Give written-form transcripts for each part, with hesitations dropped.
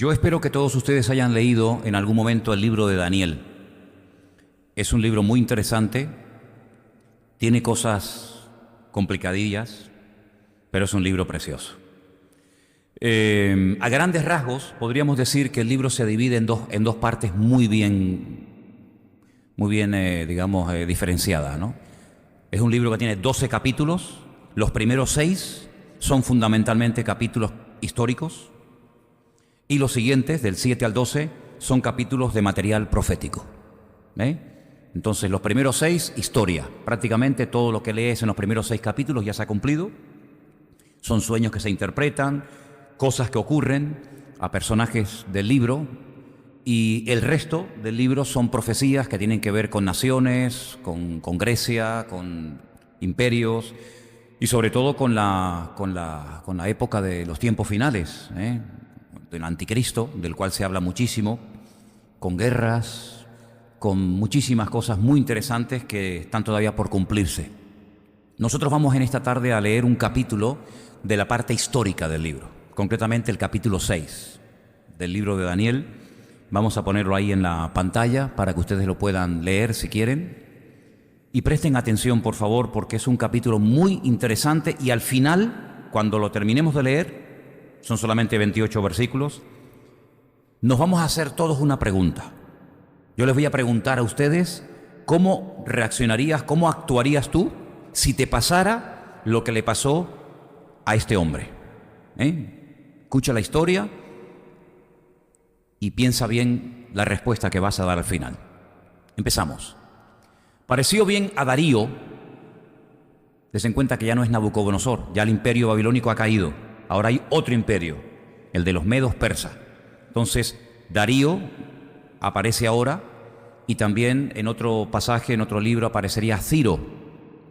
Yo espero que todos ustedes hayan leído en algún momento el libro de Daniel. Es un libro muy interesante, tiene cosas complicadillas, pero es un libro precioso. A grandes rasgos podríamos decir que el libro se divide en dos partes muy bien diferenciadas, ¿no? Es un libro que tiene 12 capítulos. Los primeros 6 son fundamentalmente capítulos históricos y los siguientes, del 7 al 12, son capítulos de material profético. Entonces, los primeros 6, historia. Prácticamente todo lo que lees en los primeros 6 capítulos ya se ha cumplido. Son sueños que se interpretan, cosas que ocurren a personajes del libro, y el resto del libro son profecías que tienen que ver con naciones, con Grecia, con imperios y sobre todo con la época de los tiempos finales, del anticristo, del cual se habla muchísimo, con guerras, con muchísimas cosas muy interesantes que están todavía por cumplirse. Nosotros vamos en esta tarde a leer un capítulo de la parte histórica del libro, concretamente el capítulo 6 del libro de Daniel. Vamos a ponerlo ahí en la pantalla para que ustedes lo puedan leer si quieren. Y presten atención, por favor, porque es un capítulo muy interesante y al final, cuando lo terminemos de leer, son solamente 28 versículos, nos vamos a hacer todos una pregunta. Yo les voy a preguntar a ustedes cómo reaccionarías, cómo actuarías tú si te pasara lo que le pasó a este hombre. Escucha la historia y piensa bien la respuesta que vas a dar al final. Empezamos. Pareció bien a Darío, des en cuenta que ya no es Nabucodonosor, ya el imperio babilónico ha caído, ahora hay otro imperio, el de los medos persas. Entonces, Darío aparece ahora y también en otro pasaje, en otro libro, aparecería Ciro.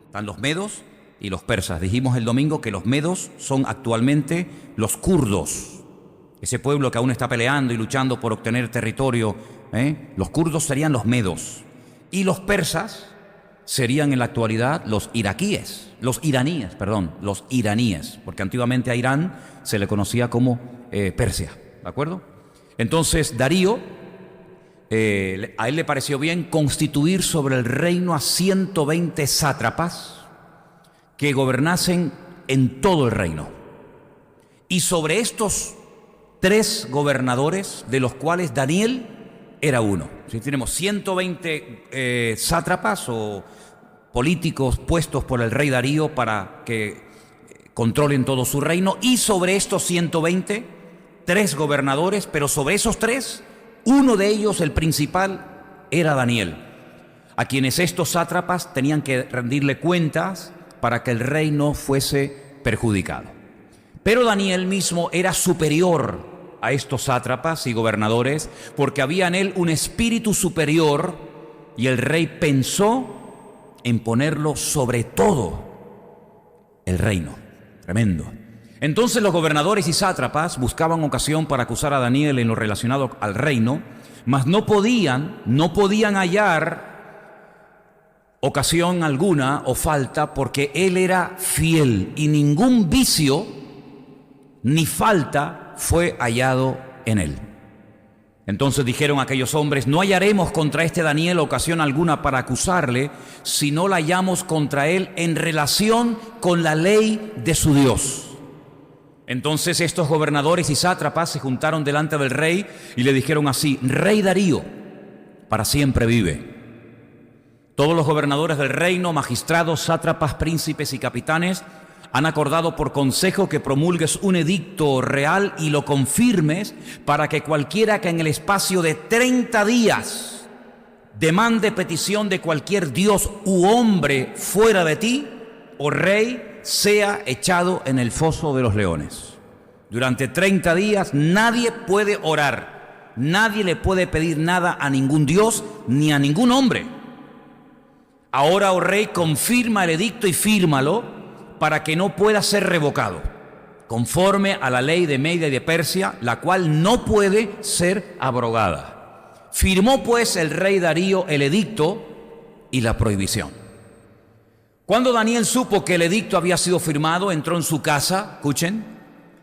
Están los medos y los persas. Dijimos el domingo que los medos son actualmente los kurdos. Ese pueblo que aún está peleando y luchando por obtener territorio, los kurdos serían los medos. Y los persas serían en la actualidad los iraníes, porque antiguamente a Irán se le conocía como Persia, ¿de acuerdo? Entonces Darío, a él le pareció bien constituir sobre el reino a 120 sátrapas que gobernasen en todo el reino. Y sobre estos 3 gobernadores, de los cuales Daniel era uno. Si tenemos 120 sátrapas o políticos puestos por el rey Darío para que controlen todo su reino, y sobre estos 120, 3 gobernadores, pero sobre esos 3, uno de ellos, el principal, era Daniel, a quienes estos sátrapas tenían que rendirle cuentas para que el rey no fuese perjudicado. Pero Daniel mismo era superior a estos sátrapas y gobernadores, porque había en él un espíritu superior y el rey pensó en ponerlo sobre todo el reino. Tremendo. Entonces los gobernadores y sátrapas buscaban ocasión para acusar a Daniel en lo relacionado al reino, mas no podían hallar ocasión alguna o falta, porque él era fiel y ningún vicio ni falta fue hallado en él. Entonces dijeron aquellos hombres: no hallaremos contra este Daniel ocasión alguna para acusarle, si no la hallamos contra él en relación con la ley de su Dios. Entonces estos gobernadores y sátrapas se juntaron delante del rey y le dijeron así: Rey Darío, para siempre vive. Todos los gobernadores del reino, magistrados, sátrapas, príncipes y capitanes, han acordado por consejo que promulgues un edicto real y lo confirmes, para que cualquiera que en el espacio de 30 días demande petición de cualquier dios u hombre fuera de ti, oh rey, sea echado en el foso de los leones. Durante 30 días nadie puede orar, nadie le puede pedir nada a ningún dios ni a ningún hombre. Ahora, oh rey, confirma el edicto y fírmalo, para que no pueda ser revocado, conforme a la ley de Media y de Persia, la cual no puede ser abrogada. Firmó pues el rey Darío el edicto y la prohibición. Cuando Daniel supo que el edicto había sido firmado, entró en su casa, escuchen,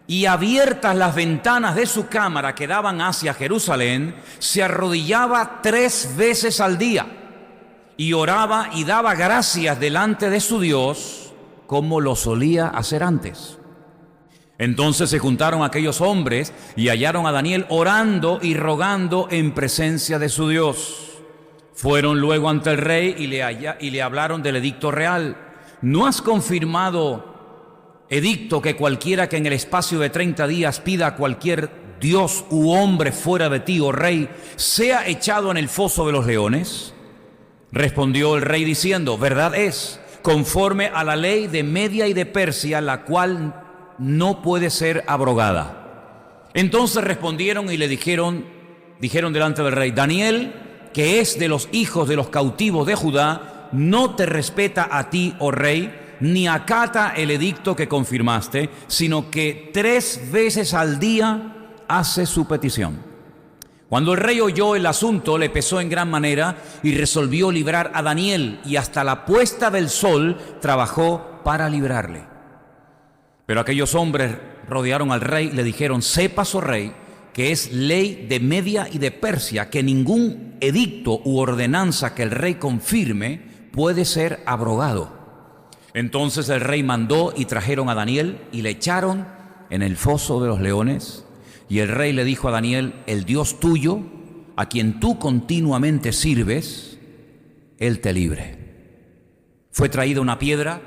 y abiertas las ventanas de su cámara que daban hacia Jerusalén, se arrodillaba 3 veces al día y oraba y daba gracias delante de su Dios, como lo solía hacer antes. Entonces se juntaron aquellos hombres y hallaron a Daniel orando y rogando en presencia de su Dios. Fueron luego ante el rey y le hablaron del edicto real. ¿No has confirmado edicto que cualquiera que en el espacio de 30 días pida a cualquier dios u hombre fuera de ti, oh rey, sea echado en el foso de los leones? Respondió el rey diciendo: verdad es, conforme a la ley de Media y de Persia, la cual no puede ser abrogada. Entonces respondieron y le dijeron delante del rey: Daniel, que es de los hijos de los cautivos de Judá, no te respeta a ti, oh rey, ni acata el edicto que confirmaste, sino que 3 veces al día hace su petición. Cuando el rey oyó el asunto, le pesó en gran manera y resolvió librar a Daniel, y hasta la puesta del sol trabajó para librarle. Pero aquellos hombres rodearon al rey y le dijeron: sepas, oh rey, que es ley de Media y de Persia, que ningún edicto u ordenanza que el rey confirme puede ser abrogado. Entonces el rey mandó y trajeron a Daniel y le echaron en el foso de los leones. Y el rey le dijo a Daniel: el Dios tuyo, a quien tú continuamente sirves, Él te libre. Fue traída una piedra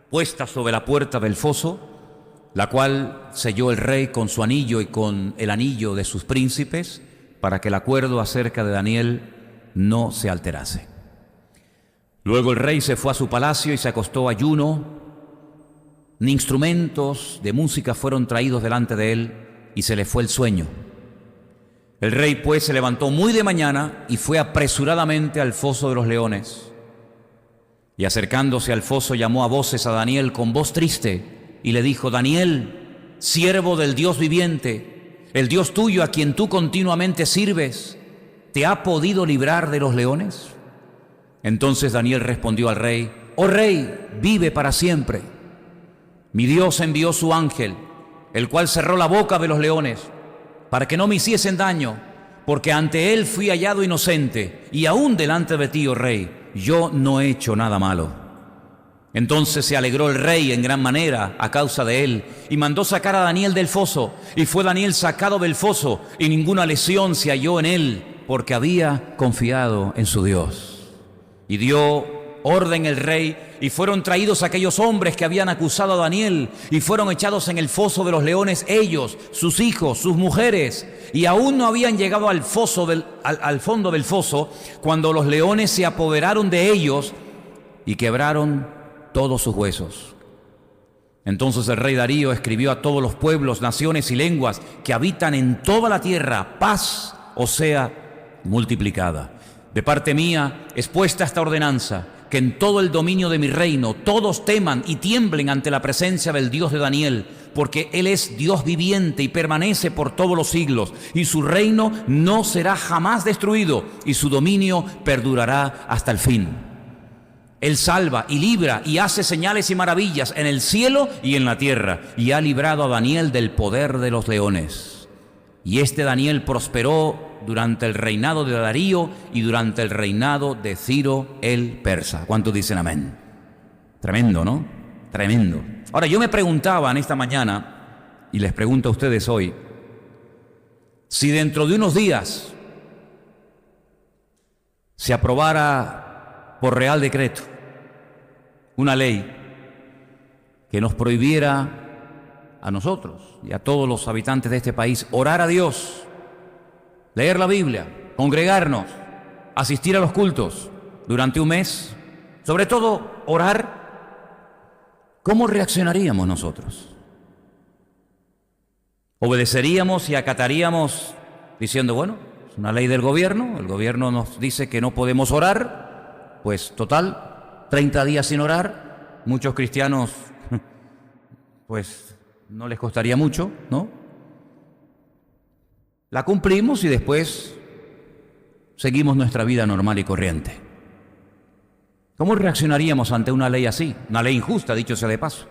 puesta sobre la puerta del foso, la cual selló el rey con su anillo y con el anillo de sus príncipes, para que el acuerdo acerca de Daniel no se alterase. Luego el rey se fue a su palacio y se acostó ayuno. Ni instrumentos de música fueron traídos delante de él, y se le fue el sueño. El rey pues se levantó muy de mañana y fue apresuradamente al foso de los leones. Y acercándose al foso llamó a voces a Daniel con voz triste y le dijo: Daniel, siervo del Dios viviente, el Dios tuyo a quien tú continuamente sirves, ¿te ha podido librar de los leones? Entonces Daniel respondió al rey: oh rey, vive para siempre. Mi Dios envió su ángel, el cual cerró la boca de los leones, para que no me hiciesen daño, porque ante él fui hallado inocente, y aún delante de ti, oh rey, yo no he hecho nada malo. Entonces se alegró el rey en gran manera a causa de él, y mandó sacar a Daniel del foso, y fue Daniel sacado del foso, y ninguna lesión se halló en él, porque había confiado en su Dios. Y dio orden el rey, y fueron traídos aquellos hombres que habían acusado a Daniel, y fueron echados en el foso de los leones ellos, sus hijos, sus mujeres, y aún no habían llegado al fondo del foso, cuando los leones se apoderaron de ellos y quebraron todos sus huesos. Entonces el rey Darío escribió a todos los pueblos, naciones y lenguas que habitan en toda la tierra: paz os sea multiplicada. De parte mía es puesta esta ordenanza, que en todo el dominio de mi reino todos teman y tiemblen ante la presencia del Dios de Daniel, porque Él es Dios viviente y permanece por todos los siglos, y su reino no será jamás destruido, y su dominio perdurará hasta el fin. Él salva y libra y hace señales y maravillas en el cielo y en la tierra, y ha librado a Daniel del poder de los leones. Y este Daniel prosperó durante el reinado de Darío y durante el reinado de Ciro el persa. ¿Cuántos dicen amén? Tremendo, ¿no? Tremendo. Ahora, yo me preguntaba en esta mañana, y les pregunto a ustedes hoy, si dentro de unos días se aprobara por real decreto una ley que nos prohibiera a nosotros y a todos los habitantes de este país orar a Dios, leer la Biblia, congregarnos, asistir a los cultos durante un mes, sobre todo orar, ¿cómo reaccionaríamos nosotros? ¿Obedeceríamos y acataríamos diciendo, bueno, es una ley del gobierno, el gobierno nos dice que no podemos orar, pues total, 30 días sin orar, muchos cristianos, pues no les costaría mucho, ¿no? La cumplimos y después seguimos nuestra vida normal y corriente. ¿Cómo reaccionaríamos ante una ley así? Una ley injusta, dicho sea de paso,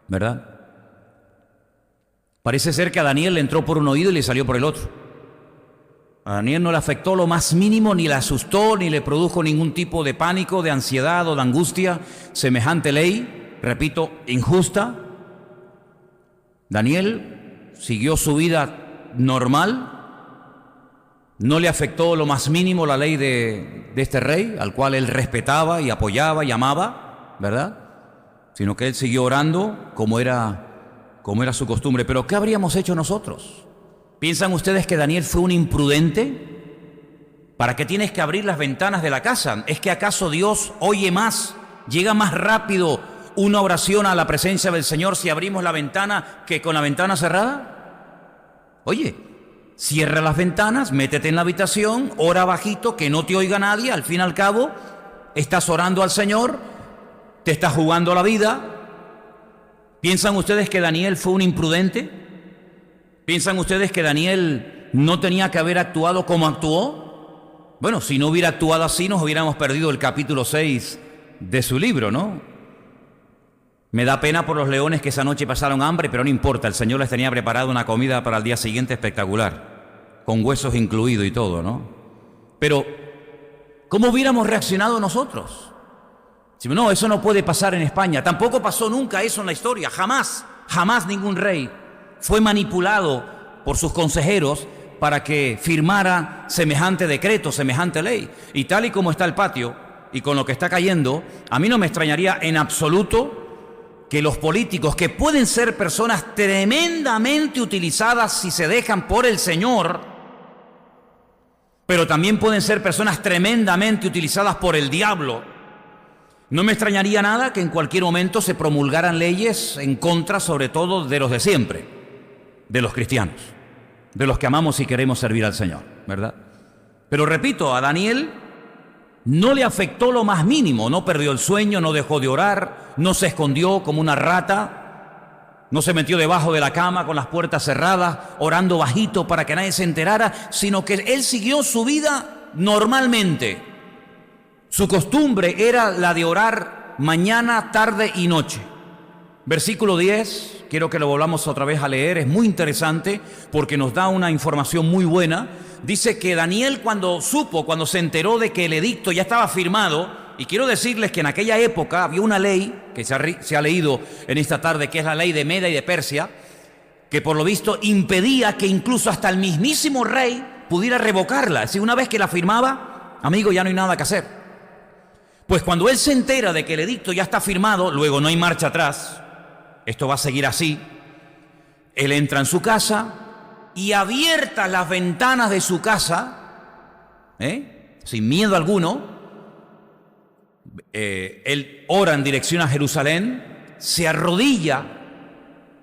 ¿verdad? Parece ser que a Daniel le entró por un oído y le salió por el otro. A Daniel no le afectó lo más mínimo, ni le asustó, ni le produjo ningún tipo de pánico, de ansiedad o de angustia semejante ley, repito, injusta. Daniel siguió su vida normal, no le afectó lo más mínimo la ley de este rey, al cual él respetaba y apoyaba y amaba, ¿verdad? Sino que él siguió orando como era su costumbre. Pero ¿qué habríamos hecho nosotros? ¿Piensan ustedes que Daniel fue un imprudente? ¿Para qué tienes que abrir las ventanas de la casa? ¿Es que acaso Dios oye más, llega más rápido una oración a la presencia del Señor si abrimos la ventana que con la ventana cerrada? Oye, cierra las ventanas, métete en la habitación, ora bajito, que no te oiga nadie. Al fin y al cabo, estás orando al Señor, te estás jugando la vida. ¿Piensan ustedes que Daniel fue un imprudente? ¿Piensan ustedes que Daniel no tenía que haber actuado como actuó? Bueno, si no hubiera actuado así, nos hubiéramos perdido el capítulo 6 de su libro, ¿no? Me da pena por los leones que esa noche pasaron hambre, pero no importa, el Señor les tenía preparado una comida para el día siguiente espectacular, con huesos incluidos y todo, ¿no? Pero, ¿cómo hubiéramos reaccionado nosotros? Si no, eso no puede pasar en España. Tampoco pasó nunca eso en la historia, jamás ningún rey fue manipulado por sus consejeros para que firmara semejante decreto, semejante ley. Y tal y como está el patio y con lo que está cayendo, a mí no me extrañaría en absoluto que los políticos, que pueden ser personas tremendamente utilizadas si se dejan por el Señor, pero también pueden ser personas tremendamente utilizadas por el diablo, no me extrañaría nada que en cualquier momento se promulgaran leyes en contra, sobre todo, de los de siempre, de los cristianos, de los que amamos y queremos servir al Señor, ¿verdad? Pero repito, a Daniel no le afectó lo más mínimo, no perdió el sueño, no dejó de orar, no se escondió como una rata, no se metió debajo de la cama con las puertas cerradas, orando bajito para que nadie se enterara, sino que él siguió su vida normalmente. Su costumbre era la de orar mañana, tarde y noche. Versículo 10, quiero que lo volvamos otra vez a leer, es muy interesante porque nos da una información muy buena. Dice que Daniel cuando se enteró de que el edicto ya estaba firmado, y quiero decirles que en aquella época había una ley, que se ha leído en esta tarde, que es la ley de Media y de Persia, que por lo visto impedía que incluso hasta el mismísimo rey pudiera revocarla. Es decir, una vez que la firmaba, amigo, ya no hay nada que hacer. Pues cuando él se entera de que el edicto ya está firmado, luego no hay marcha atrás, esto va a seguir así, él entra en su casa y abiertas las ventanas de su casa, sin miedo alguno, él ora en dirección a Jerusalén, se arrodilla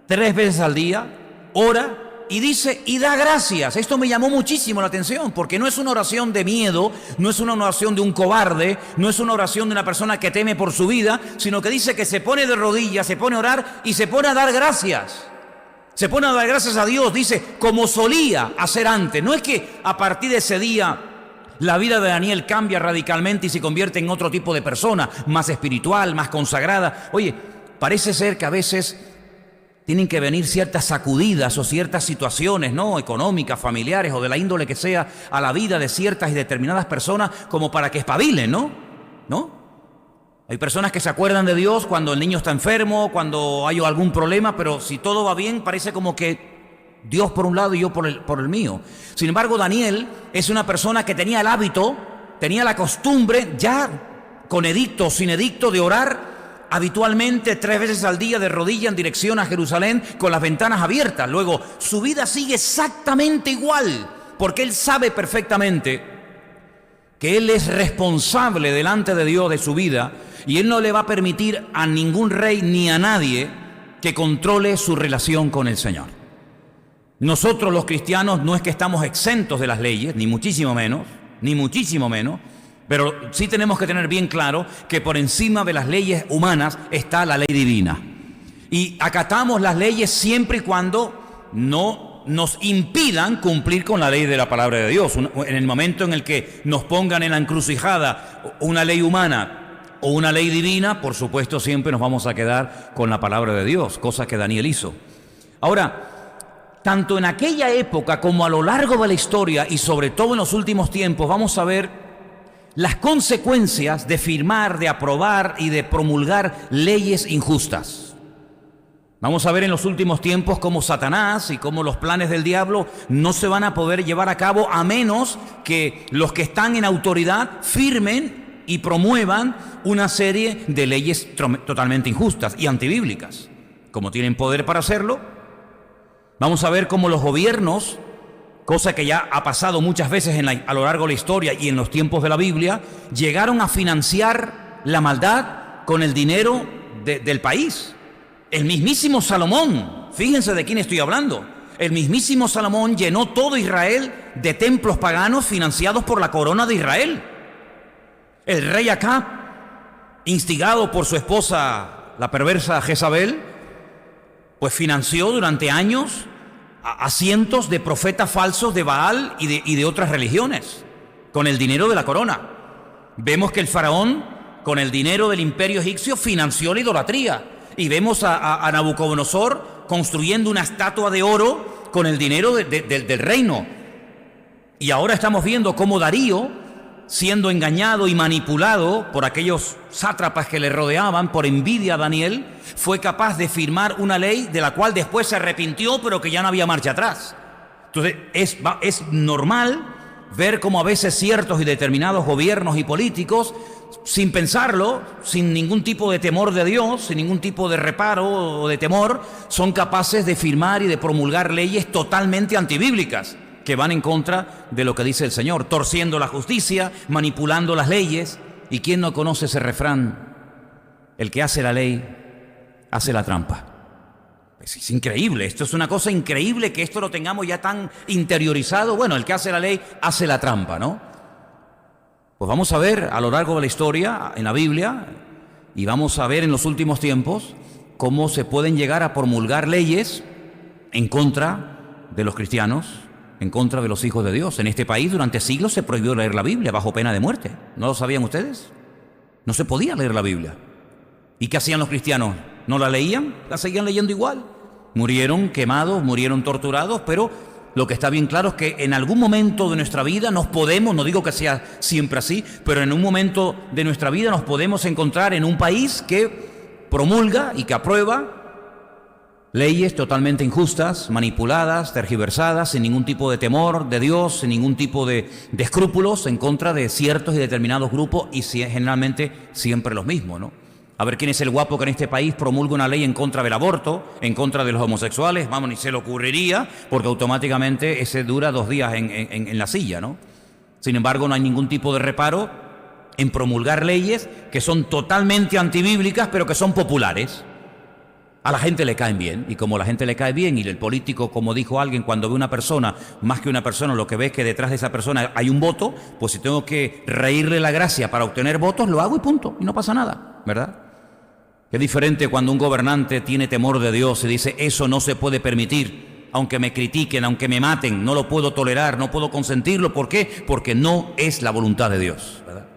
3 veces al día, ora y dice y da gracias. Esto me llamó muchísimo la atención porque no es una oración de miedo, no es una oración de un cobarde, no es una oración de una persona que teme por su vida, sino que dice que se pone de rodillas, se pone a orar y se pone a dar gracias. Se pone a dar gracias a Dios, dice, como solía hacer antes. No es que a partir de ese día la vida de Daniel cambia radicalmente y se convierte en otro tipo de persona, más espiritual, más consagrada. Oye, parece ser que a veces tienen que venir ciertas sacudidas o ciertas situaciones, ¿no?, económicas, familiares o de la índole que sea, a la vida de ciertas y determinadas personas como para que espabilen, ¿no? Hay personas que se acuerdan de Dios cuando el niño está enfermo, cuando hay algún problema, pero si todo va bien parece como que Dios por un lado y yo por el mío. Sin embargo, Daniel es una persona que tenía el hábito, tenía la costumbre, ya con edicto o sin edicto, de orar habitualmente 3 veces al día de rodilla en dirección a Jerusalén con las ventanas abiertas. Luego, su vida sigue exactamente igual, porque él sabe perfectamente que él es responsable delante de Dios de su vida y él no le va a permitir a ningún rey ni a nadie que controle su relación con el Señor. Nosotros los cristianos no es que estamos exentos de las leyes, ni muchísimo menos, pero sí tenemos que tener bien claro que por encima de las leyes humanas está la ley divina. Y acatamos las leyes siempre y cuando no nos impidan cumplir con la ley de la palabra de Dios. En el momento en el que nos pongan en la encrucijada una ley humana o una ley divina, por supuesto siempre nos vamos a quedar con la palabra de Dios, cosa que Daniel hizo. Ahora, tanto en aquella época como a lo largo de la historia y sobre todo en los últimos tiempos, vamos a ver las consecuencias de firmar, de aprobar y de promulgar leyes injustas. Vamos a ver en los últimos tiempos cómo Satanás y cómo los planes del diablo no se van a poder llevar a cabo a menos que los que están en autoridad firmen y promuevan una serie de leyes totalmente injustas y antibíblicas. Como tienen poder para hacerlo, vamos a ver cómo los gobiernos, cosa que ya ha pasado muchas veces a lo largo de la historia y en los tiempos de la Biblia, llegaron a financiar la maldad con el dinero del país. El mismísimo Salomón, fíjense de quién estoy hablando, el mismísimo Salomón llenó todo Israel de templos paganos financiados por la corona de Israel. El rey Acab, instigado por su esposa, la perversa Jezabel, pues financió durante años a cientos de profetas falsos de Baal y de otras religiones, con el dinero de la corona. Vemos que el faraón, con el dinero del imperio egipcio, financió la idolatría. Y vemos a Nabucodonosor construyendo una estatua de oro con el dinero del reino. Y ahora estamos viendo cómo Darío, siendo engañado y manipulado por aquellos sátrapas que le rodeaban, por envidia a Daniel, fue capaz de firmar una ley de la cual después se arrepintió, pero que ya no había marcha atrás. Entonces es normal ver cómo a veces ciertos y determinados gobiernos y políticos, sin pensarlo, sin ningún tipo de temor de Dios, sin ningún tipo de reparo o de temor, son capaces de firmar y de promulgar leyes totalmente antibíblicas que van en contra de lo que dice el Señor, torciendo la justicia, manipulando las leyes. ¿Y quién no conoce ese refrán? El que hace la ley, hace la trampa. Pues es increíble, esto es una cosa increíble que esto lo tengamos ya tan interiorizado. Bueno, el que hace la ley, hace la trampa, ¿no? Pues vamos a ver a lo largo de la historia, en la Biblia, y vamos a ver en los últimos tiempos cómo se pueden llegar a promulgar leyes en contra de los cristianos, en contra de los hijos de Dios. En este país durante siglos se prohibió leer la Biblia bajo pena de muerte. ¿No lo sabían ustedes? No se podía leer la Biblia. ¿Y qué hacían los cristianos? ¿No la leían? La seguían leyendo igual. Murieron quemados, murieron torturados, pero lo que está bien claro es que en algún momento de nuestra vida nos podemos, no digo que sea siempre así, pero en un momento de nuestra vida nos podemos encontrar en un país que promulga y que aprueba leyes totalmente injustas, manipuladas, tergiversadas, sin ningún tipo de temor de Dios, sin ningún tipo de escrúpulos en contra de ciertos y determinados grupos y generalmente siempre los mismos, ¿no? A ver quién es el guapo que en este país promulga una ley en contra del aborto, en contra de los homosexuales. Vamos, ni se le ocurriría, porque automáticamente ese dura 2 días en la silla, ¿no? Sin embargo, no hay ningún tipo de reparo en promulgar leyes que son totalmente antibíblicas, pero que son populares. A la gente le caen bien, y como a la gente le cae bien, y el político, como dijo alguien, cuando ve una persona, más que una persona, lo que ve es que detrás de esa persona hay un voto, pues si tengo que reírle la gracia para obtener votos, lo hago y punto, y no pasa nada, ¿verdad? Es diferente cuando un gobernante tiene temor de Dios y dice, eso no se puede permitir, aunque me critiquen, aunque me maten, no lo puedo tolerar, no puedo consentirlo. ¿Por qué? Porque no es la voluntad de Dios, ¿verdad?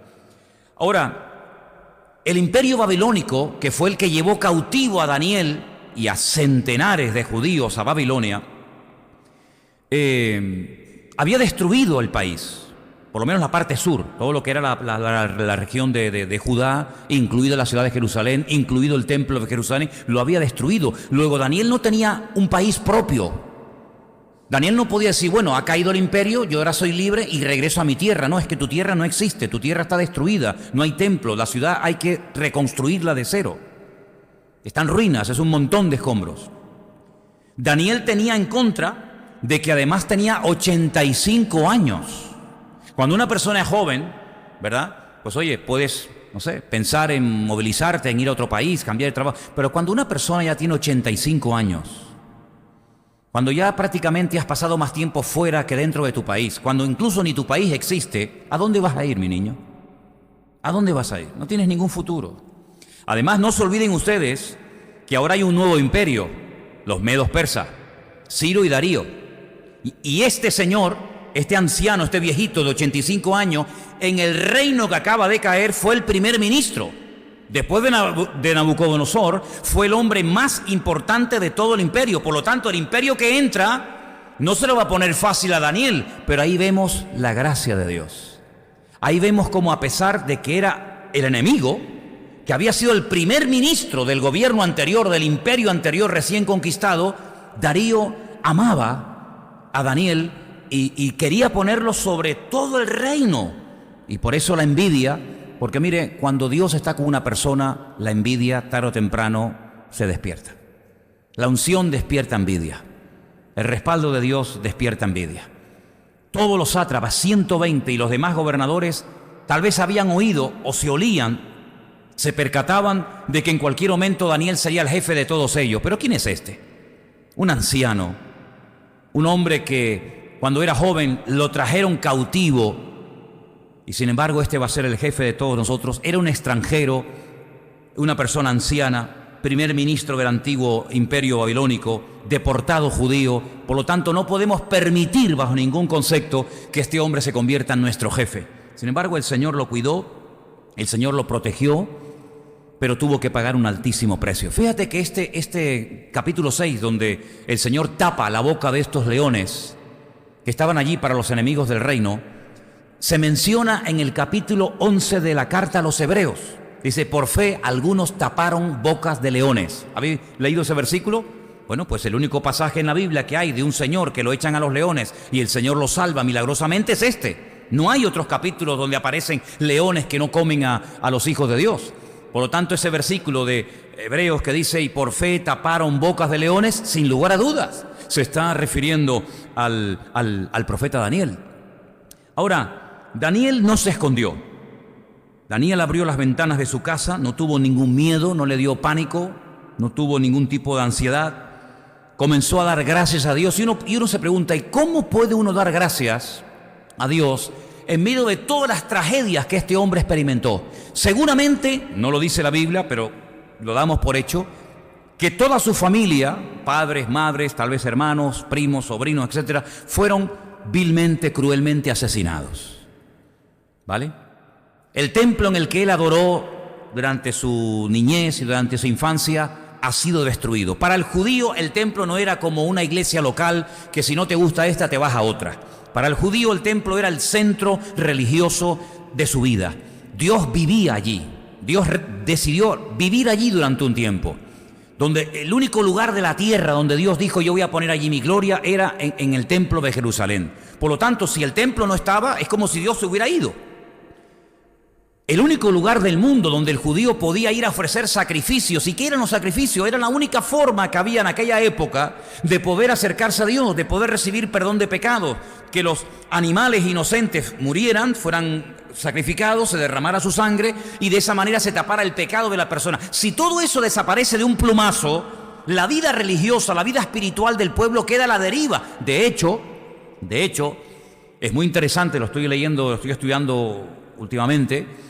Ahora, el imperio babilónico, que fue el que llevó cautivo a Daniel y a centenares de judíos a Babilonia, había destruido el país, por lo menos la parte sur, todo lo que era la región de Judá, incluida la ciudad de Jerusalén, incluido el templo de Jerusalén, lo había destruido. Luego Daniel no tenía un país propio. Daniel no podía decir, bueno, ha caído el imperio, yo ahora soy libre y regreso a mi tierra. No, es que tu tierra no existe, tu tierra está destruida, no hay templo, la ciudad hay que reconstruirla de cero. Está en ruinas, es un montón de escombros. Daniel tenía en contra de que además tenía 85 años. Cuando una persona es joven, ¿verdad? Pues oye, puedes, no sé, pensar en movilizarte, en ir a otro país, cambiar de trabajo. Pero cuando una persona ya tiene 85 años, cuando ya prácticamente has pasado más tiempo fuera que dentro de tu país, cuando incluso ni tu país existe, ¿a dónde vas a ir, mi niño? ¿A dónde vas a ir? No tienes ningún futuro. Además, no se olviden ustedes que ahora hay un nuevo imperio, los medos persas, Ciro y Darío. Y este señor, este anciano, este viejito de 85 años, en el reino que acaba de caer fue el primer ministro. Después de Nabucodonosor, fue el hombre más importante de todo el imperio. Por lo tanto, el imperio que entra No se lo va a poner fácil a Daniel, pero ahí vemos la gracia de Dios. Ahí vemos cómo, a pesar de que era el enemigo, que había sido el primer ministro del gobierno anterior, del imperio anterior recién conquistado, Darío amaba a Daniel y quería ponerlo sobre todo el reino. Y por eso la envidia, porque mire, cuando Dios está con una persona, la envidia tarde o temprano se despierta. La unción despierta envidia. El respaldo de Dios despierta envidia. Todos los sátrapas, 120, y los demás gobernadores tal vez habían oído o se olían, se percataban de que en cualquier momento Daniel sería el jefe de todos ellos. ¿Pero quién es este? Un anciano, un hombre que cuando era joven lo trajeron cautivo y sin embargo este va a ser el jefe de todos nosotros. Era un extranjero, una persona anciana, primer ministro del antiguo imperio babilónico, deportado judío. Por lo tanto, no podemos permitir bajo ningún concepto que este hombre se convierta en nuestro jefe. Sin embargo, el Señor lo cuidó, el Señor lo protegió, pero tuvo que pagar un altísimo precio. Fíjate que este capítulo 6, donde el Señor tapa la boca de estos leones que estaban allí para los enemigos del reino, se menciona en el capítulo 11 de la carta a los Hebreos. Dice, por fe algunos taparon bocas de leones. ¿Habéis leído ese versículo? Bueno, pues el único pasaje en la Biblia que hay de un señor que lo echan a los leones y el Señor lo salva milagrosamente es este. No hay otros capítulos donde aparecen leones que no comen a los hijos de Dios. Por lo tanto, ese versículo de Hebreos que dice, y por fe taparon bocas de leones, sin lugar a dudas, se está refiriendo al profeta Daniel. Ahora, Daniel no se escondió. Daniel abrió las ventanas de su casa, no tuvo ningún miedo, no le dio pánico, no tuvo ningún tipo de ansiedad. Comenzó a dar gracias a Dios y uno se pregunta, ¿y cómo puede uno dar gracias a Dios en medio de todas las tragedias que este hombre experimentó? Seguramente, no lo dice la Biblia, pero lo damos por hecho, que toda su familia, padres, madres, tal vez hermanos, primos, sobrinos, etcétera, fueron vilmente, cruelmente asesinados. ¿Vale? El templo en el que él adoró durante su niñez y durante su infancia ha sido destruido. Para el judío el templo no era como una iglesia local que si no te gusta esta te vas a otra. Para el judío el templo era el centro religioso de su vida. Dios vivía allí. Dios decidió vivir allí durante un tiempo. Donde el único lugar de la tierra donde Dios dijo yo voy a poner allí mi gloria era en el templo de Jerusalén. Por lo tanto, si el templo no estaba, es como si Dios se hubiera ido. El único lugar del mundo donde el judío podía ir a ofrecer sacrificios. ¿Y qué eran los sacrificios? Era la única forma que había en aquella época de poder acercarse a Dios, de poder recibir perdón de pecados. Que los animales inocentes murieran, fueran sacrificados, se derramara su sangre y de esa manera se tapara el pecado de la persona. Si todo eso desaparece de un plumazo, la vida religiosa, la vida espiritual del pueblo queda a la deriva. De hecho, es muy interesante, lo estoy leyendo, lo estoy estudiando últimamente.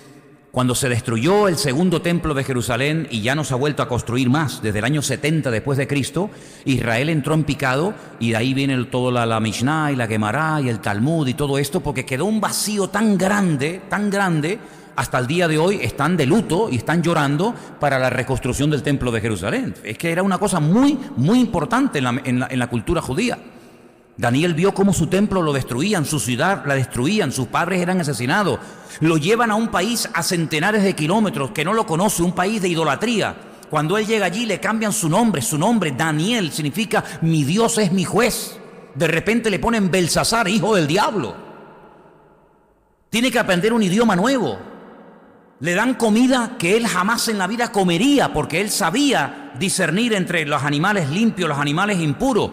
Cuando se destruyó el segundo templo de Jerusalén y ya no se ha vuelto a construir más desde el año 70 después de Cristo, Israel entró en picado y de ahí viene toda la Mishnah y la Gemara y el Talmud y todo esto, porque quedó un vacío tan grande, hasta el día de hoy están de luto y están llorando para la reconstrucción del templo de Jerusalén. Es que era una cosa muy, muy importante en la cultura judía. Daniel vio cómo su templo lo destruían, su ciudad la destruían, sus padres eran asesinados. Lo llevan a un país a centenares de kilómetros que no lo conoce, un país de idolatría. Cuando él llega allí le cambian su nombre, Daniel, significa mi Dios es mi juez. De repente le ponen Belsasar, hijo del diablo. Tiene que aprender un idioma nuevo. Le dan comida que él jamás en la vida comería, porque él sabía discernir entre los animales limpios, los animales impuros.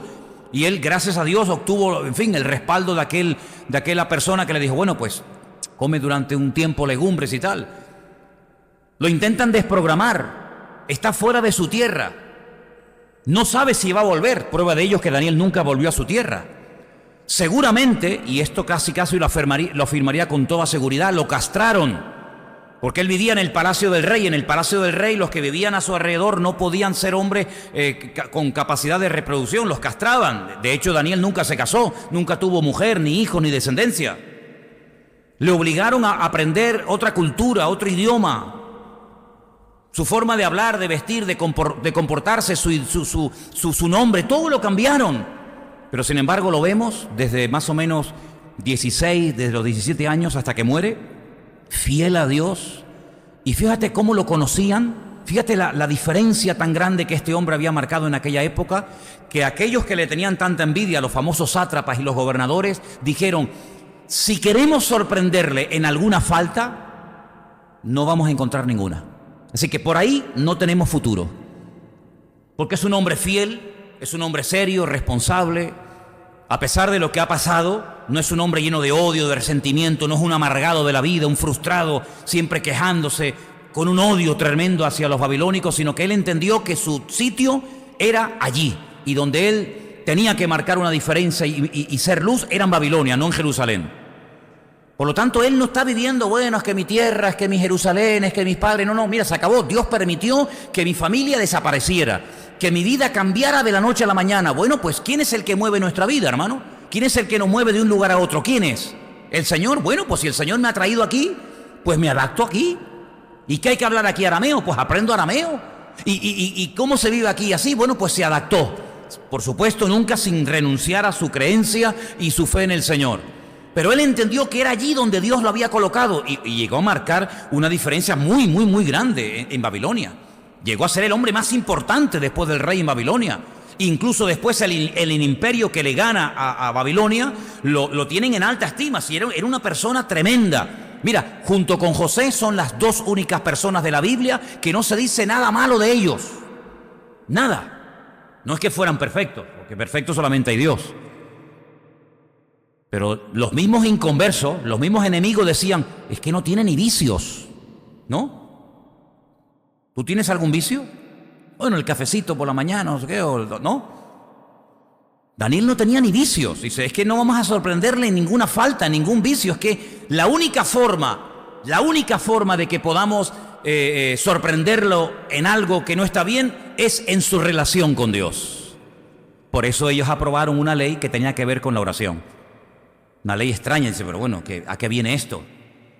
Y él, gracias a Dios, obtuvo, en fin, el respaldo de aquella persona que le dijo, bueno, pues, come durante un tiempo legumbres y tal. Lo intentan desprogramar, está fuera de su tierra. No sabe si va a volver. Prueba de ello es que Daniel nunca volvió a su tierra. Seguramente, y esto casi lo afirmaría con toda seguridad, lo castraron. Porque él vivía en el palacio del rey. En el palacio del rey los que vivían a su alrededor no podían ser hombres con capacidad de reproducción, los castraban. De hecho, Daniel nunca se casó, nunca tuvo mujer, ni hijos, ni descendencia. Le obligaron a aprender otra cultura, otro idioma. Su forma de hablar, de vestir, de comportarse, su nombre, todo lo cambiaron. pero sin embargo lo vemos desde más o menos 16, desde los 17 años hasta que muere, fiel a Dios. Y fíjate cómo lo conocían, fíjate la diferencia tan grande que este hombre había marcado en aquella época, que aquellos que le tenían tanta envidia, los famosos sátrapas y los gobernadores, dijeron: si queremos sorprenderle en alguna falta, no vamos a encontrar ninguna. Así que por ahí no tenemos futuro, porque es un hombre fiel, es un hombre serio, responsable. A pesar de lo que ha pasado, no es un hombre lleno de odio, de resentimiento, no es un amargado de la vida, un frustrado, siempre quejándose, con un odio tremendo hacia los babilónicos, sino que él entendió que su sitio era allí, y donde él tenía que marcar una diferencia y ser luz era en Babilonia, no en Jerusalén. Por lo tanto, él no está viviendo, bueno, es que mi tierra, es que mi Jerusalén, es que mis padres. No, mira, se acabó. Dios permitió que mi familia desapareciera, que mi vida cambiara de la noche a la mañana. Bueno, pues ¿quién es el que mueve nuestra vida, hermano? ¿Quién es el que nos mueve de un lugar a otro? ¿Quién es? ¿El Señor? Bueno, pues si el Señor me ha traído aquí, pues me adapto aquí. ¿Y qué hay que hablar aquí arameo? Pues aprendo arameo. ¿Y cómo se vive aquí así? Bueno, pues se adaptó. Por supuesto, nunca sin renunciar a su creencia y su fe en el Señor. Pero él entendió que era allí donde Dios lo había colocado y llegó a marcar una diferencia muy, muy, muy grande en Babilonia. Llegó a ser el hombre más importante después del rey en Babilonia. Incluso después el imperio que le gana a Babilonia lo tienen en alta estima. Era una persona tremenda. Mira, junto con José son las dos únicas personas de la Biblia que no se dice nada malo de ellos. Nada. No es que fueran perfectos, porque perfecto solamente hay Dios. Pero los mismos inconversos, los mismos enemigos decían: es que no tiene ni vicios, ¿no? ¿Tú tienes algún vicio? Bueno, el cafecito por la mañana, no sé qué, ¿no? Daniel no tenía ni vicios. Dice: es que no vamos a sorprenderle en ninguna falta, ningún vicio. Es que la única forma de que podamos sorprenderlo en algo que no está bien es en su relación con Dios. Por eso ellos aprobaron una ley que tenía que ver con la oración. Una ley extraña. Dice: pero bueno, ¿a qué viene esto?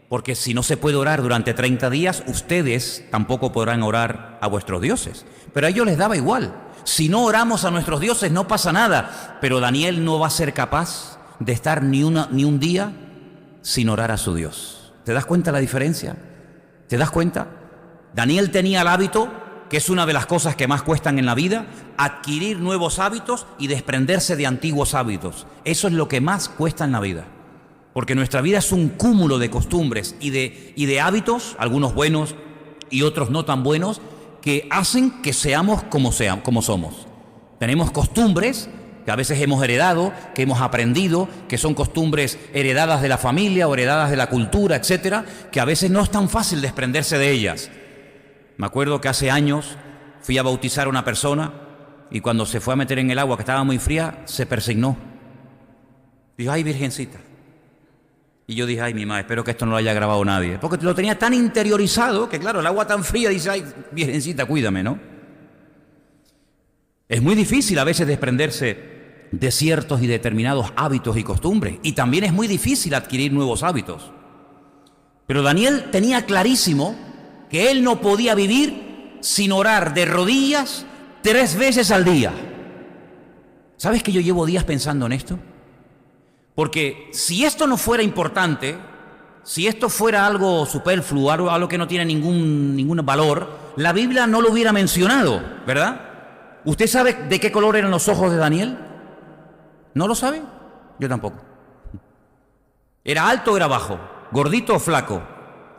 Porque si no se puede orar durante 30 días, ustedes tampoco podrán orar a vuestros dioses. Pero a ellos les daba igual. Si no oramos a nuestros dioses no pasa nada. Pero Daniel no va a ser capaz de estar ni un día sin orar a su Dios. ¿Te das cuenta la diferencia? ¿Te das cuenta? Daniel tenía el hábito, que es una de las cosas que más cuestan en la vida, adquirir nuevos hábitos y desprenderse de antiguos hábitos. Eso es lo que más cuesta en la vida. Porque nuestra vida es un cúmulo de costumbres y de hábitos, algunos buenos y otros no tan buenos, que hacen que seamos como somos. Tenemos costumbres que a veces hemos heredado, que hemos aprendido, que son costumbres heredadas de la familia o heredadas de la cultura, etcétera, que a veces no es tan fácil desprenderse de ellas. Me acuerdo que hace años fui a bautizar a una persona y cuando se fue a meter en el agua que estaba muy fría, se persignó. Dijo: ay, virgencita. Y yo dije: ay, mi madre, espero que esto no lo haya grabado nadie. Porque lo tenía tan interiorizado que, claro, el agua tan fría, dice: ay, virgencita, cuídame, ¿no? Es muy difícil a veces desprenderse de ciertos y determinados hábitos y costumbres. Y también es muy difícil adquirir nuevos hábitos. Pero Daniel tenía clarísimo que él no podía vivir sin orar de rodillas 3 veces al día. ¿Sabes que yo llevo días pensando en esto? Porque si esto no fuera importante, si esto fuera algo superfluo, algo que no tiene ningún valor, la Biblia no lo hubiera mencionado, ¿verdad? ¿Usted sabe de qué color eran los ojos de Daniel? ¿No lo sabe? Yo tampoco. ¿Era alto o era bajo? ¿Gordito o flaco?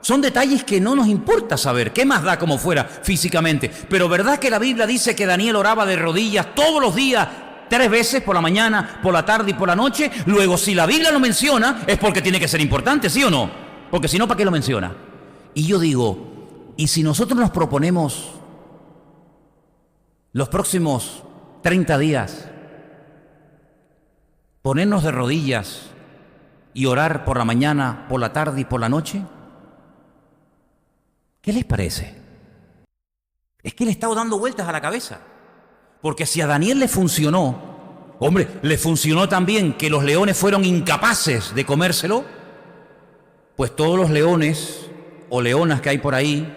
Son detalles que no nos importa saber. ¿Qué más da como fuera físicamente? Pero ¿verdad que la Biblia dice que Daniel oraba de rodillas todos los días, 3 veces, por la mañana, por la tarde y por la noche? Luego, si la Biblia lo menciona, es porque tiene que ser importante, ¿sí o no? Porque si no, ¿para qué lo menciona? Y yo digo, ¿y si nosotros nos proponemos los próximos 30 días ponernos de rodillas y orar por la mañana, por la tarde y por la noche? ¿Qué les parece? Es que le he estado dando vueltas a la cabeza. Porque si a Daniel le funcionó, hombre, le funcionó también que los leones fueron incapaces de comérselo, pues todos los leones o leonas que hay por ahí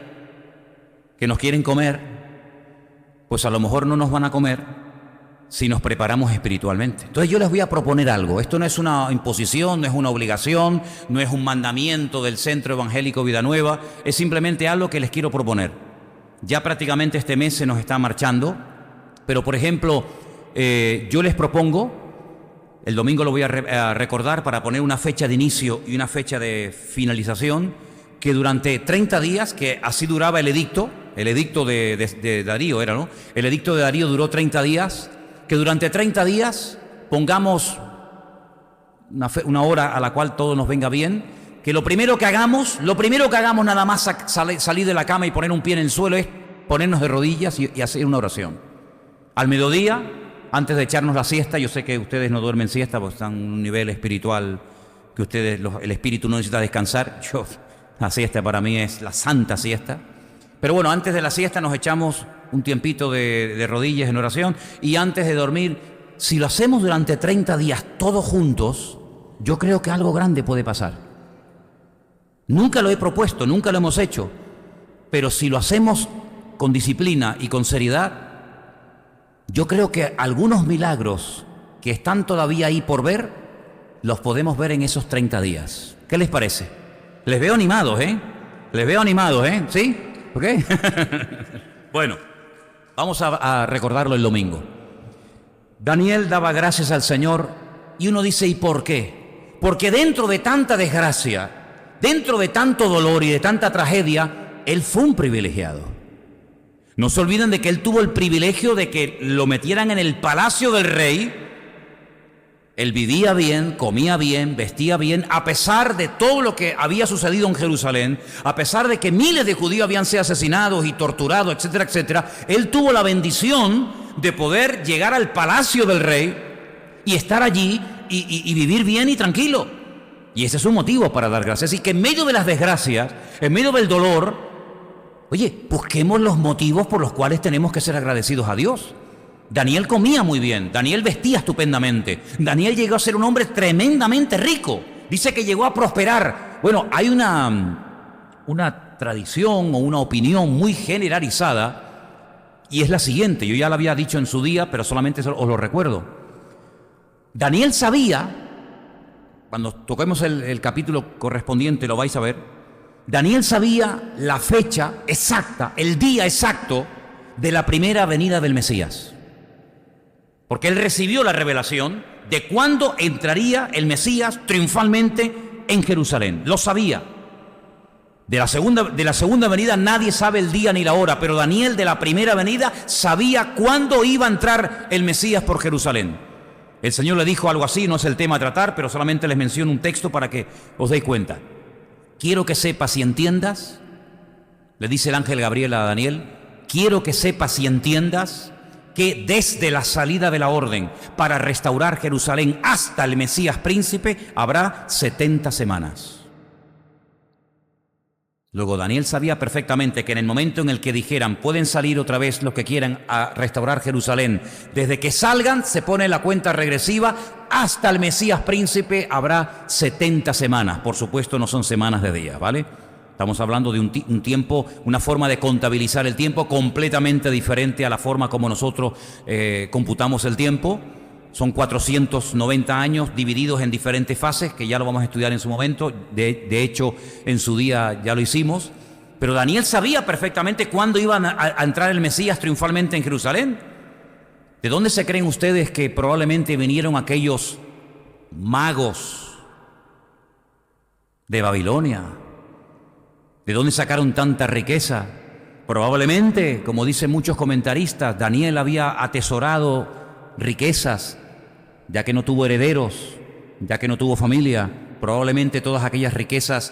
que nos quieren comer, pues a lo mejor no nos van a comer si nos preparamos espiritualmente. Entonces yo les voy a proponer algo. Esto no es una imposición, no es una obligación, no es un mandamiento del Centro Evangélico Vida Nueva, es simplemente algo que les quiero proponer. Ya prácticamente este mes se nos está marchando, pero por ejemplo, yo les propongo, el domingo lo voy a recordar para poner una fecha de inicio y una fecha de finalización, que durante 30 días, que así duraba el edicto de Darío era, ¿no? El edicto de Darío duró 30 días, que durante 30 días pongamos una hora a la cual todo nos venga bien, que lo primero que hagamos nada más salir de la cama y poner un pie en el suelo es ponernos de rodillas y hacer una oración. Al mediodía, antes de echarnos la siesta, yo sé que ustedes no duermen siesta porque están en un nivel espiritual que el espíritu no necesita descansar. La siesta para mí es la santa siesta. Pero bueno, antes de la siesta nos echamos un tiempito de rodillas en oración, y antes de dormir, si lo hacemos durante 30 días todos juntos, yo creo que algo grande puede pasar. Nunca lo he propuesto, nunca lo hemos hecho, pero si lo hacemos con disciplina y con seriedad, yo creo que algunos milagros que están todavía ahí por ver, los podemos ver en esos 30 días. ¿Qué les parece? Les veo animados, ¿eh? Les veo animados, ¿eh? ¿Sí? ¿Ok? Bueno, vamos a recordarlo el domingo. Daniel daba gracias al Señor y uno dice, ¿y por qué? Porque dentro de tanta desgracia, dentro de tanto dolor y de tanta tragedia, él fue un privilegiado. No se olviden de que él tuvo el privilegio de que lo metieran en el palacio del rey. Él vivía bien, comía bien, vestía bien, a pesar de todo lo que había sucedido en Jerusalén, a pesar de que miles de judíos habían sido asesinados y torturados, etcétera, etcétera. Él tuvo la bendición de poder llegar al palacio del rey y estar allí y vivir bien y tranquilo. Y ese es un motivo para dar gracias. Así que en medio de las desgracias, en medio del dolor, oye, busquemos los motivos por los cuales tenemos que ser agradecidos a Dios. Daniel comía muy bien, Daniel vestía estupendamente, Daniel llegó a ser un hombre tremendamente rico, dice que llegó a prosperar. Bueno, hay una tradición o una opinión muy generalizada, y es la siguiente, yo ya la había dicho en su día, pero solamente os lo recuerdo. Daniel sabía, cuando toquemos el capítulo correspondiente lo vais a ver, Daniel sabía la fecha exacta, el día exacto de la primera venida del Mesías. Porque él recibió la revelación de cuándo entraría el Mesías triunfalmente en Jerusalén. Lo sabía. De la segunda venida nadie sabe el día ni la hora, pero Daniel de la primera venida sabía cuándo iba a entrar el Mesías por Jerusalén. El Señor le dijo algo así, no es el tema a tratar, pero solamente les menciono un texto para que os deis cuenta. Quiero que sepas y entiendas, le dice el ángel Gabriel a Daniel, quiero que sepas y entiendas que desde la salida de la orden para restaurar Jerusalén hasta el Mesías príncipe habrá 70 semanas. Luego Daniel sabía perfectamente que en el momento en el que dijeran pueden salir otra vez los que quieran a restaurar Jerusalén, desde que salgan se pone la cuenta regresiva hasta el Mesías príncipe habrá 70 semanas. Por supuesto no son semanas de días, ¿vale? Estamos hablando de un tiempo, una forma de contabilizar el tiempo completamente diferente a la forma como nosotros computamos el tiempo. Son 490 años divididos en diferentes fases, que ya lo vamos a estudiar en su momento. De hecho, en su día ya lo hicimos. Pero Daniel sabía perfectamente cuándo iba a entrar el Mesías triunfalmente en Jerusalén. ¿De dónde se creen ustedes que probablemente vinieron aquellos magos de Babilonia? ¿De dónde sacaron tanta riqueza? Probablemente, como dicen muchos comentaristas, Daniel había atesorado riquezas, ya que no tuvo herederos, ya que no tuvo familia. Probablemente todas aquellas riquezas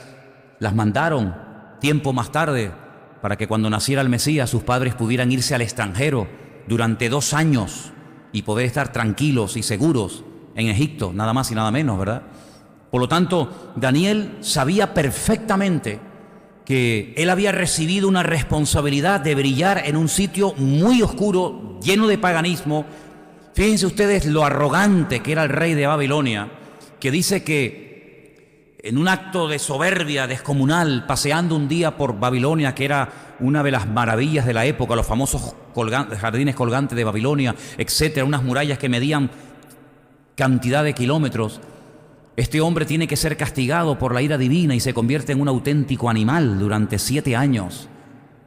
las mandaron tiempo más tarde para que cuando naciera el Mesías sus padres pudieran irse al extranjero durante 2 años y poder estar tranquilos y seguros en Egipto, nada más y nada menos, ¿verdad? Por lo tanto, Daniel sabía perfectamente que él había recibido una responsabilidad de brillar en un sitio muy oscuro, lleno de paganismo. Fíjense ustedes lo arrogante que era el rey de Babilonia, que dice que en un acto de soberbia descomunal, paseando un día por Babilonia, que era una de las maravillas de la época, los famosos jardines colgantes de Babilonia, etcétera, unas murallas que medían cantidad de kilómetros. Este hombre tiene que ser castigado por la ira divina y se convierte en un auténtico animal durante 7 años.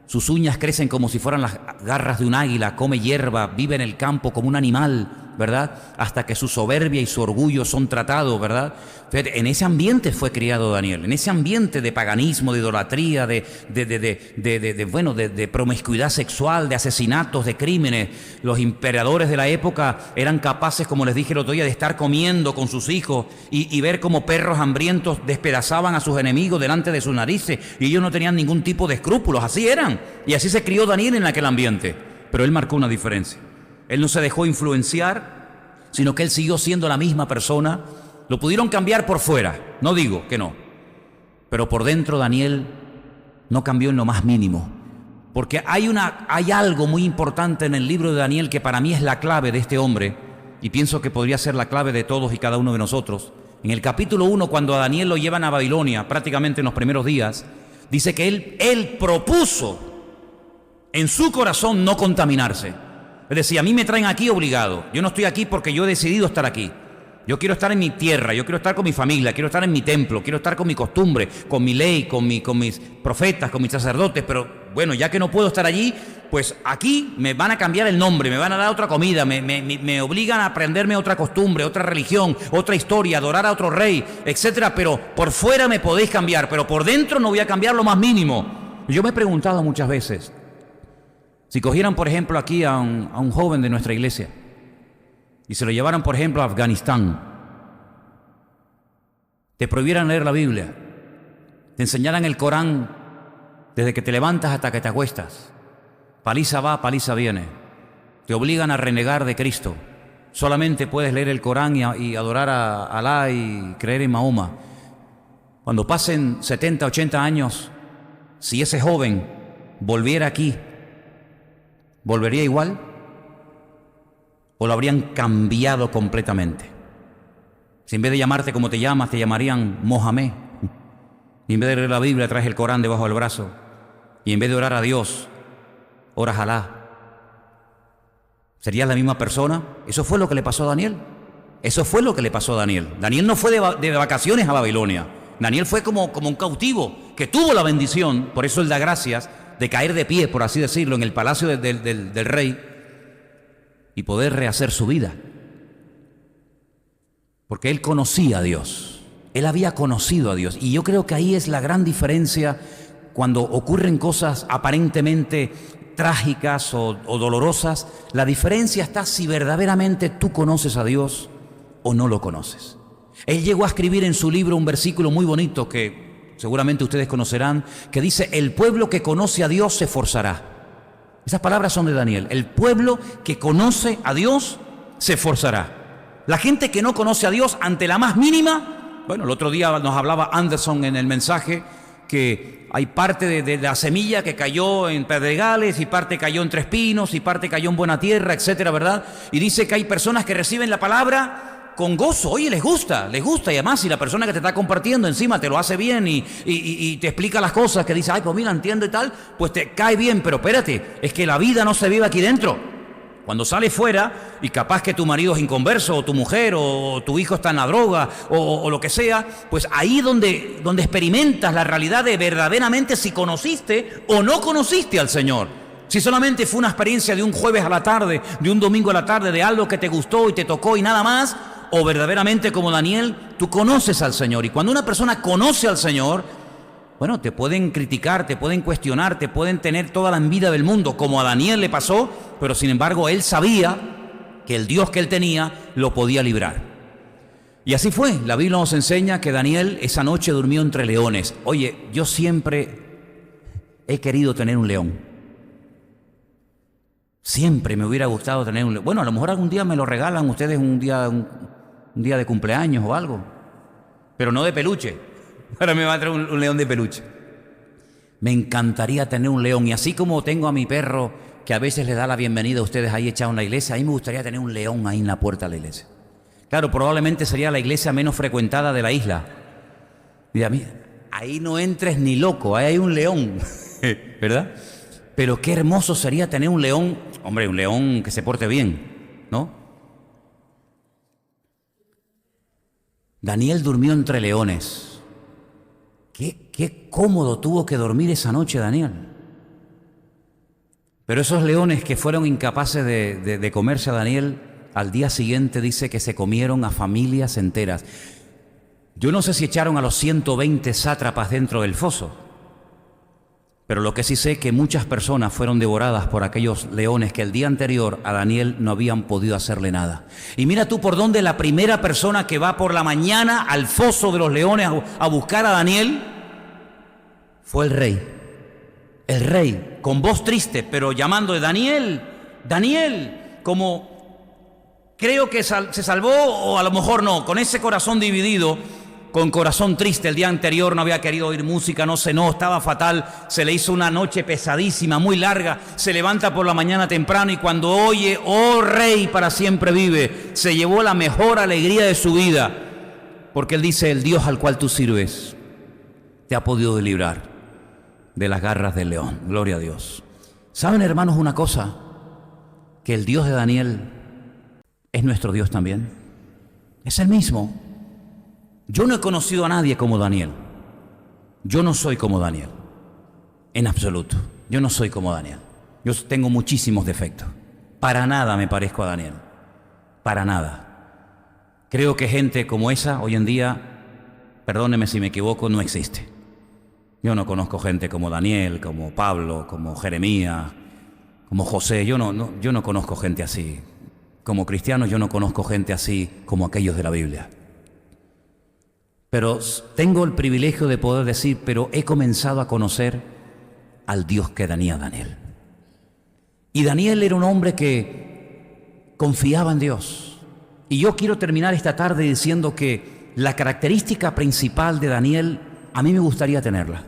Sus uñas crecen como si fueran las garras de un águila, come hierba, vive en el campo como un animal, ¿verdad? Hasta que su soberbia y su orgullo son tratados, ¿verdad? En ese ambiente fue criado Daniel, en ese ambiente de paganismo, de idolatría, de promiscuidad sexual, de asesinatos, de crímenes. Los emperadores de la época eran capaces, como les dije el otro día, de estar comiendo con sus hijos y ver cómo perros hambrientos despedazaban a sus enemigos delante de sus narices, y ellos no tenían ningún tipo de escrúpulos, así eran. Y así se crió Daniel en aquel ambiente. Pero él marcó una diferencia. Él no se dejó influenciar, sino que él siguió siendo la misma persona. Lo pudieron cambiar por fuera, no digo que no, pero por dentro Daniel no cambió en lo más mínimo. Porque hay algo muy importante en el libro de Daniel que para mí es la clave de este hombre, y pienso que podría ser la clave de todos y cada uno de nosotros. En el capítulo 1, cuando a Daniel lo llevan a Babilonia, prácticamente en los primeros días, dice que él propuso en su corazón no contaminarse. Es decir, a mí me traen aquí obligado. Yo no estoy aquí porque yo he decidido estar aquí. Yo quiero estar en mi tierra, yo quiero estar con mi familia, quiero estar en mi templo, quiero estar con mi costumbre, con mi ley, con mis profetas, con mis sacerdotes. Pero bueno, ya que no puedo estar allí, pues aquí me van a cambiar el nombre, me van a dar otra comida, me obligan a aprenderme otra costumbre, otra religión, otra historia, adorar a otro rey, etcétera. Pero por fuera me podéis cambiar, pero por dentro no voy a cambiar lo más mínimo. Yo me he preguntado muchas veces, si cogieran, por ejemplo, aquí a un joven de nuestra iglesia y se lo llevaran, por ejemplo, a Afganistán, te prohibieran leer la Biblia, te enseñaran el Corán desde que te levantas hasta que te acuestas, paliza va, paliza viene, te obligan a renegar de Cristo, solamente puedes leer el Corán y adorar a Alá y creer en Mahoma. Cuando pasen 70, 80 años, si ese joven volviera aquí, ¿volvería igual? ¿O lo habrían cambiado completamente? Si en vez de llamarte como te llamas, te llamarían Mohamed, y en vez de leer la Biblia traes el Corán debajo del brazo, y en vez de orar a Dios, oras a Alá, ¿serías la misma persona? Eso fue lo que le pasó a Daniel. Eso fue lo que le pasó a Daniel. Daniel no fue de vacaciones a Babilonia. Daniel fue como un cautivo que tuvo la bendición, por eso él da gracias, de caer de pie, por así decirlo, en el palacio del rey y poder rehacer su vida. Porque él conocía a Dios, él había conocido a Dios. Y yo creo que ahí es la gran diferencia cuando ocurren cosas aparentemente trágicas o dolorosas. La diferencia está si verdaderamente tú conoces a Dios o no lo conoces. Él llegó a escribir en su libro un versículo muy bonito que seguramente ustedes conocerán, que dice: el pueblo que conoce a Dios se esforzará. Esas palabras son de Daniel. El pueblo que conoce a Dios se esforzará. La gente que no conoce a Dios, ante la más mínima, bueno, el otro día nos hablaba Anderson en el mensaje que hay parte de la semilla que cayó en pedregales, y parte cayó en tres pinos, y parte cayó en buena tierra, etcétera, ¿verdad? Y dice que hay personas que reciben la palabra con gozo. Oye, les gusta, y además si la persona que te está compartiendo encima te lo hace bien y te explica las cosas, que dice, ay, pues mira, entiendo y tal, pues te cae bien. Pero espérate, es que la vida no se vive aquí dentro. Cuando sales fuera y capaz que tu marido es inconverso, o tu mujer, o tu hijo está en la droga, o lo que sea, pues ahí donde experimentas la realidad de verdaderamente si conociste o no conociste al Señor. Si solamente fue una experiencia de un jueves a la tarde, de un domingo a la tarde, de algo que te gustó y te tocó y nada más, o verdaderamente como Daniel, tú conoces al Señor. Y cuando una persona conoce al Señor, bueno, te pueden criticar, te pueden cuestionar, te pueden tener toda la envidia del mundo, como a Daniel le pasó, pero sin embargo él sabía que el Dios que él tenía lo podía librar. Y así fue. La Biblia nos enseña que Daniel esa noche durmió entre leones. Oye, yo siempre he querido tener un león. Siempre me hubiera gustado tener un león. Bueno, a lo mejor algún día me lo regalan ustedes un día de cumpleaños o algo, pero no de peluche. Ahora me va a traer un león de peluche. Me encantaría tener un león. Y así como tengo a mi perro, que a veces le da la bienvenida a ustedes ahí echado en la iglesia, a mí me gustaría tener un león ahí en la puerta de la iglesia. Claro, probablemente sería la iglesia menos frecuentada de la isla, Mira, mira, ahí no entres ni loco, ahí hay un león, ¿verdad? Pero qué hermoso sería tener un león, hombre, un león que se porte bien, ¿no? Daniel durmió entre leones. Qué cómodo tuvo que dormir esa noche Daniel. Pero esos leones que fueron incapaces de comerse a Daniel, al día siguiente dice que se comieron a familias enteras. Yo no sé si echaron a los 120 sátrapas dentro del foso, pero lo que sí sé es que muchas personas fueron devoradas por aquellos leones que el día anterior a Daniel no habían podido hacerle nada. Y mira tú por dónde la primera persona que va por la mañana al foso de los leones a buscar a Daniel fue el rey. El rey, con voz triste, pero llamando de Daniel, Daniel, como creo que se salvó o a lo mejor no, con ese corazón dividido, con corazón triste. El día anterior no había querido oír música, no cenó, estaba fatal, se le hizo una noche pesadísima, muy larga, se levanta por la mañana temprano y cuando oye, oh rey, para siempre vive, se llevó la mejor alegría de su vida, porque él dice, el Dios al cual tú sirves te ha podido librar de las garras del león. Gloria a Dios. ¿Saben, hermanos, una cosa? Que el Dios de Daniel es nuestro Dios también. Es el mismo. Yo no he conocido a nadie como Daniel. Yo no soy como Daniel. En absoluto. Yo no soy como Daniel. Yo tengo muchísimos defectos. Para nada me parezco a Daniel. Para nada. Creo que gente como esa hoy en día, perdóneme si me equivoco, no existe. Yo no conozco gente como Daniel, como Pablo, como Jeremías, como José. Yo no conozco gente así. Como cristiano yo no conozco gente así como aquellos de la Biblia. Pero tengo el privilegio de poder decir, pero he comenzado a conocer al Dios que tenía Daniel. Y Daniel era un hombre que confiaba en Dios. Y yo quiero terminar esta tarde diciendo que la característica principal de Daniel, a mí me gustaría tenerla.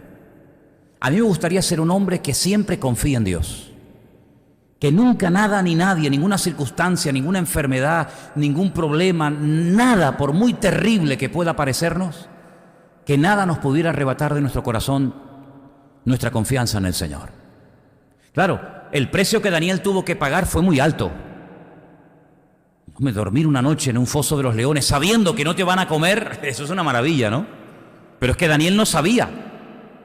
A mí me gustaría ser un hombre que siempre confía en Dios. Que nunca nada ni nadie, ninguna circunstancia, ninguna enfermedad, ningún problema, nada, por muy terrible que pueda parecernos, que nada nos pudiera arrebatar de nuestro corazón nuestra confianza en el Señor. Claro, el precio que Daniel tuvo que pagar fue muy alto. Dormir una noche en un foso de los leones sabiendo que no te van a comer, eso es una maravilla, ¿no? Pero es que Daniel no sabía.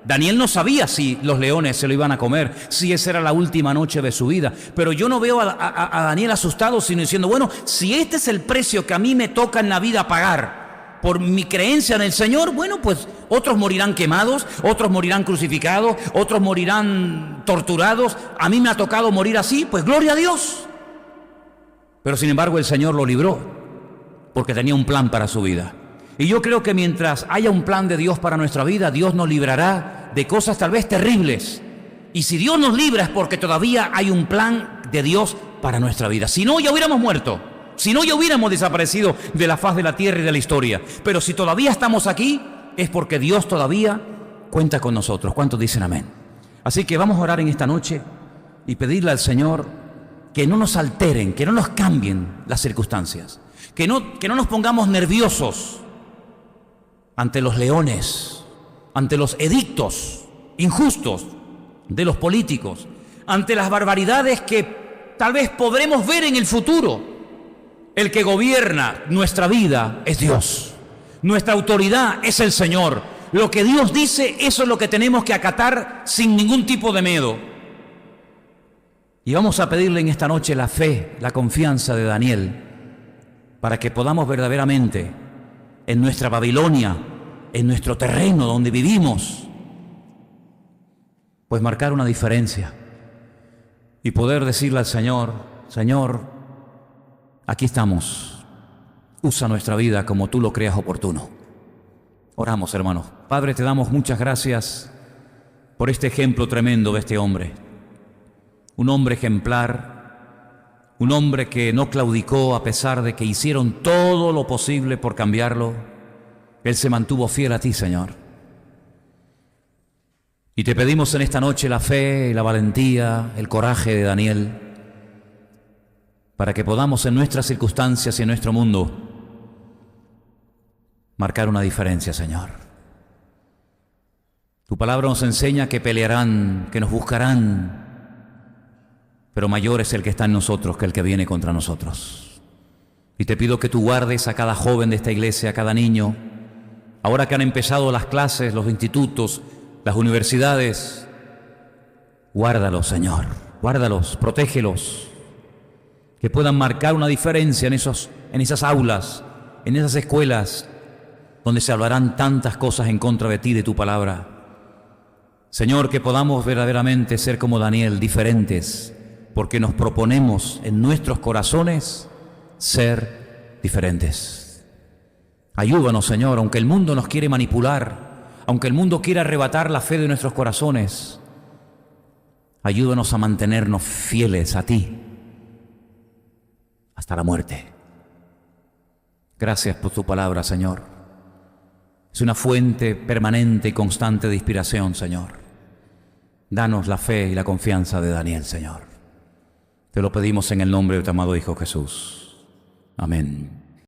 Daniel no sabía si los leones se lo iban a comer, si esa era la última noche de su vida. Pero yo no veo a Daniel asustado, sino diciendo, bueno, si este es el precio que a mí me toca en la vida pagar por mi creencia en el Señor, bueno, pues otros morirán quemados, otros morirán crucificados, otros morirán torturados. A mí me ha tocado morir así, pues gloria a Dios. Pero sin embargo el Señor lo libró, porque tenía un plan para su vida. Y yo creo que mientras haya un plan de Dios para nuestra vida, Dios nos librará de cosas tal vez terribles. Y si Dios nos libra es porque todavía hay un plan de Dios para nuestra vida. Si no, ya hubiéramos muerto. Si no, ya hubiéramos desaparecido de la faz de la tierra y de la historia. Pero si todavía estamos aquí, es porque Dios todavía cuenta con nosotros. ¿Cuántos dicen amén? Así que vamos a orar en esta noche y pedirle al Señor que no nos alteren, que no nos cambien las circunstancias. Que no nos pongamos nerviosos ante los leones, ante los edictos injustos de los políticos, ante las barbaridades que tal vez podremos ver en el futuro. El que gobierna nuestra vida es Dios. Nuestra autoridad es el Señor. Lo que Dios dice, eso es lo que tenemos que acatar sin ningún tipo de miedo. Y vamos a pedirle en esta noche la fe, la confianza de Daniel, para que podamos verdaderamente en nuestra Babilonia, en nuestro terreno donde vivimos, pues marcar una diferencia y poder decirle al Señor, Señor, aquí estamos, usa nuestra vida como tú lo creas oportuno. Oramos, hermanos. Padre, te damos muchas gracias por este ejemplo tremendo de este hombre, un hombre ejemplar, un hombre que no claudicó a pesar de que hicieron todo lo posible por cambiarlo. Él se mantuvo fiel a ti, Señor. Y te pedimos en esta noche la fe, la valentía, el coraje de Daniel, para que podamos en nuestras circunstancias y en nuestro mundo marcar una diferencia, Señor. Tu palabra nos enseña que pelearán, que nos buscarán, pero mayor es el que está en nosotros que el que viene contra nosotros. Y te pido que tú guardes a cada joven de esta iglesia, a cada niño, ahora que han empezado las clases, los institutos, las universidades. Guárdalos, Señor, guárdalos, protégelos, que puedan marcar una diferencia en esas aulas, en esas escuelas, donde se hablarán tantas cosas en contra de ti, de tu palabra. Señor, que podamos verdaderamente ser como Daniel, diferentes, porque nos proponemos en nuestros corazones ser diferentes. Ayúdanos, Señor, aunque el mundo nos quiere manipular, aunque el mundo quiera arrebatar la fe de nuestros corazones, ayúdanos a mantenernos fieles a ti hasta la muerte. Gracias por tu palabra, Señor. Es una fuente permanente y constante de inspiración, Señor. Danos la fe y la confianza de Daniel, Señor. Te lo pedimos en el nombre de tu amado Hijo Jesús. Amén.